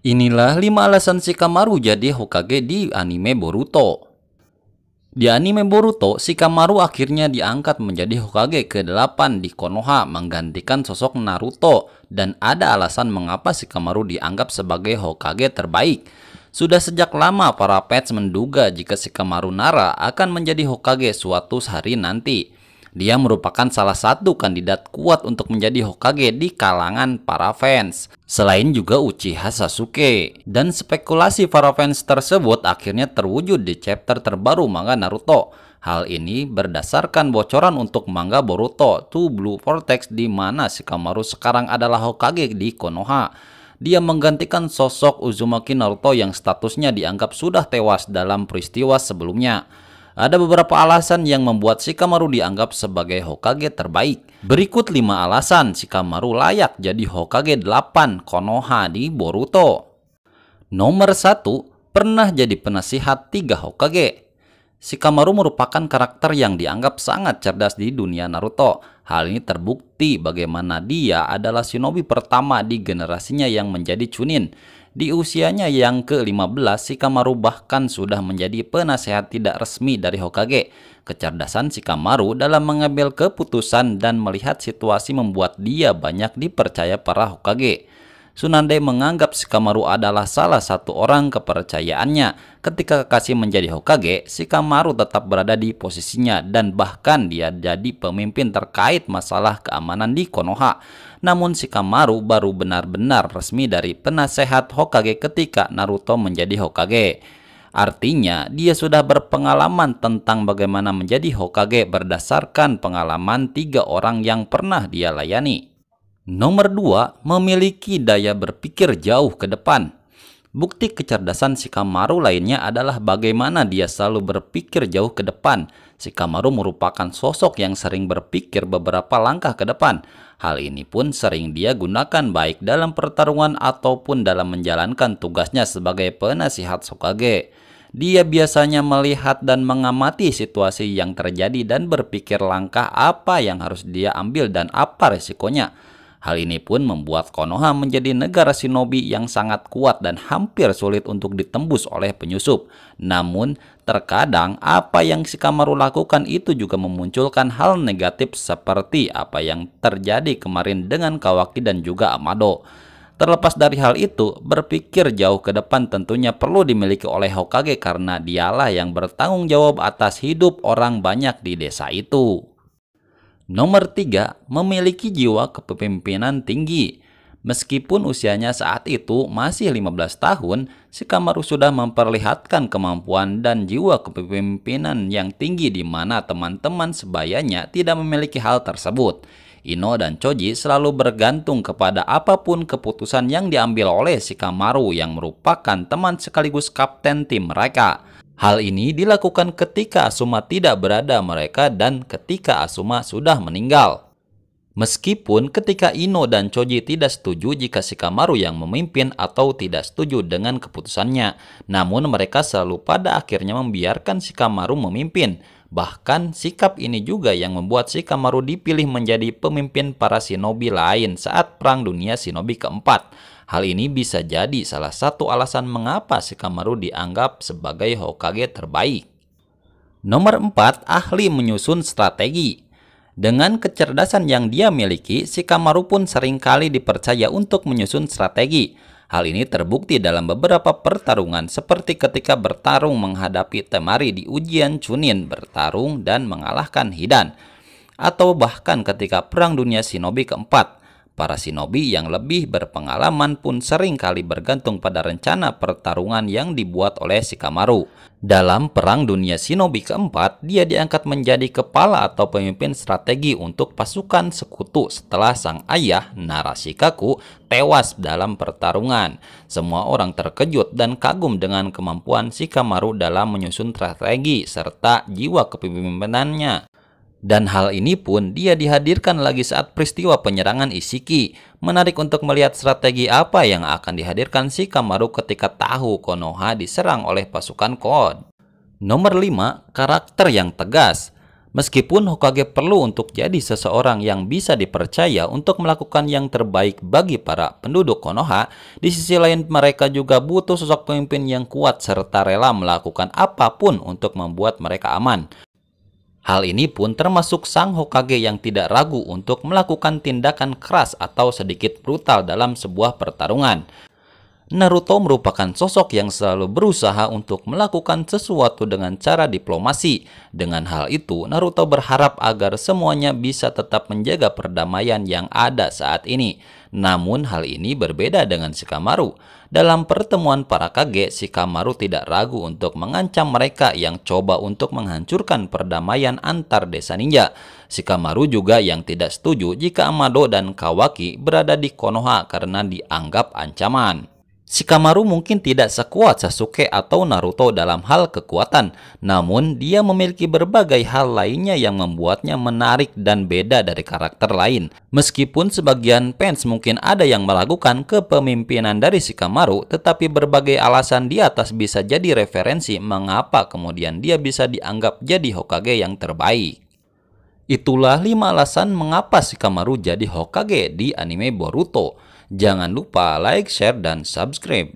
Inilah 5 alasan Shikamaru jadi Hokage di anime Boruto. Di anime Boruto, Shikamaru akhirnya diangkat menjadi Hokage ke-8 di Konoha menggantikan sosok Naruto, dan ada alasan mengapa Shikamaru dianggap sebagai Hokage terbaik. Sudah sejak lama para fans menduga jika Shikamaru Nara akan menjadi Hokage suatu hari nanti. Dia merupakan salah satu kandidat kuat untuk menjadi Hokage di kalangan para fans. Selain juga Uchiha Sasuke. Dan spekulasi para fans tersebut akhirnya terwujud di chapter terbaru manga Naruto. Hal ini berdasarkan bocoran untuk manga Boruto To Blue Vortex, di mana Shikamaru sekarang adalah Hokage di Konoha. Dia menggantikan sosok Uzumaki Naruto yang statusnya dianggap sudah tewas dalam peristiwa sebelumnya. Ada beberapa alasan yang membuat Shikamaru dianggap sebagai Hokage terbaik. Berikut 5 alasan Shikamaru layak jadi Hokage 8 Konoha di Boruto. Nomor 1, pernah jadi penasihat 3 Hokage. Shikamaru merupakan karakter yang dianggap sangat cerdas di dunia Naruto. Hal ini terbukti bagaimana dia adalah shinobi pertama di generasinya yang menjadi Chunin. Di usianya yang ke-15, Shikamaru bahkan sudah menjadi penasehat tidak resmi dari Hokage. Kecerdasan Shikamaru dalam mengambil keputusan dan melihat situasi membuat dia banyak dipercaya para Hokage. Tsunade menganggap Shikamaru adalah salah satu orang kepercayaannya. Ketika Kakashi menjadi Hokage, Shikamaru tetap berada di posisinya dan bahkan dia jadi pemimpin terkait masalah keamanan di Konoha. Namun Shikamaru baru benar-benar resmi dari penasehat Hokage ketika Naruto menjadi Hokage. Artinya, dia sudah berpengalaman tentang bagaimana menjadi Hokage berdasarkan pengalaman 3 orang yang pernah dia layani. Nomor 2, memiliki daya berpikir jauh ke depan. Bukti kecerdasan Shikamaru lainnya adalah bagaimana dia selalu berpikir jauh ke depan. Shikamaru merupakan sosok yang sering berpikir beberapa langkah ke depan. Hal ini pun sering dia gunakan baik dalam pertarungan ataupun dalam menjalankan tugasnya sebagai penasihat Hokage. Dia biasanya melihat dan mengamati situasi yang terjadi dan berpikir langkah apa yang harus dia ambil dan apa resikonya. Hal ini pun membuat Konoha menjadi negara shinobi yang sangat kuat dan hampir sulit untuk ditembus oleh penyusup. Namun, terkadang apa yang Shikamaru lakukan itu juga memunculkan hal negatif seperti apa yang terjadi kemarin dengan Kawaki dan juga Amado. Terlepas dari hal itu, berpikir jauh ke depan tentunya perlu dimiliki oleh Hokage karena dialah yang bertanggung jawab atas hidup orang banyak di desa itu. Nomor 3, memiliki jiwa kepemimpinan tinggi. Meskipun usianya saat itu masih 15 tahun, Shikamaru sudah memperlihatkan kemampuan dan jiwa kepemimpinan yang tinggi di mana teman-teman sebayanya tidak memiliki hal tersebut. Ino dan Choji selalu bergantung kepada apapun keputusan yang diambil oleh Shikamaru yang merupakan teman sekaligus kapten tim mereka. Hal ini dilakukan ketika Asuma tidak berada mereka dan ketika Asuma sudah meninggal. Meskipun ketika Ino dan Choji tidak setuju jika Shikamaru yang memimpin atau tidak setuju dengan keputusannya, namun mereka selalu pada akhirnya membiarkan Shikamaru memimpin. Bahkan sikap ini juga yang membuat Shikamaru dipilih menjadi pemimpin para shinobi lain saat Perang Dunia Shinobi keempat. Hal ini bisa jadi salah satu alasan mengapa Shikamaru dianggap sebagai Hokage terbaik. Nomor 4, ahli menyusun strategi. Dengan kecerdasan yang dia miliki, Shikamaru pun seringkali dipercaya untuk menyusun strategi. Hal ini terbukti dalam beberapa pertarungan seperti ketika bertarung menghadapi Temari di ujian Chunin bertarung dan mengalahkan Hidan. Atau bahkan ketika Perang Dunia Shinobi keempat. Para shinobi yang lebih berpengalaman pun sering kali bergantung pada rencana pertarungan yang dibuat oleh Shikamaru. Dalam Perang Dunia Shinobi keempat, dia diangkat menjadi kepala atau pemimpin strategi untuk pasukan sekutu setelah sang ayah, Narashikaku, tewas dalam pertarungan. Semua orang terkejut dan kagum dengan kemampuan Shikamaru dalam menyusun strategi serta jiwa kepemimpinannya. Dan hal ini pun dia dihadirkan lagi saat peristiwa penyerangan Ishiki. Menarik untuk melihat strategi apa yang akan dihadirkan Shikamaru ketika tahu Konoha diserang oleh pasukan Code. Nomor 5, karakter yang tegas. Meskipun Hokage perlu untuk jadi seseorang yang bisa dipercaya untuk melakukan yang terbaik bagi para penduduk Konoha, di sisi lain mereka juga butuh sosok pemimpin yang kuat serta rela melakukan apapun untuk membuat mereka aman. Hal ini pun termasuk sang Hokage yang tidak ragu untuk melakukan tindakan keras atau sedikit brutal dalam sebuah pertarungan. Naruto merupakan sosok yang selalu berusaha untuk melakukan sesuatu dengan cara diplomasi. Dengan hal itu, Naruto berharap agar semuanya bisa tetap menjaga perdamaian yang ada saat ini. Namun hal ini berbeda dengan Shikamaru. Dalam pertemuan para kage, Shikamaru tidak ragu untuk mengancam mereka yang coba untuk menghancurkan perdamaian antar desa ninja. Shikamaru juga yang tidak setuju jika Amado dan Kawaki berada di Konoha karena dianggap ancaman. Shikamaru mungkin tidak sekuat Sasuke atau Naruto dalam hal kekuatan, namun dia memiliki berbagai hal lainnya yang membuatnya menarik dan beda dari karakter lain. Meskipun sebagian fans mungkin ada yang meragukan kepemimpinan dari Shikamaru, tetapi berbagai alasan di atas bisa jadi referensi mengapa kemudian dia bisa dianggap jadi Hokage yang terbaik. Itulah 5 alasan mengapa Shikamaru jadi Hokage di anime Boruto. Jangan lupa like, share, dan subscribe.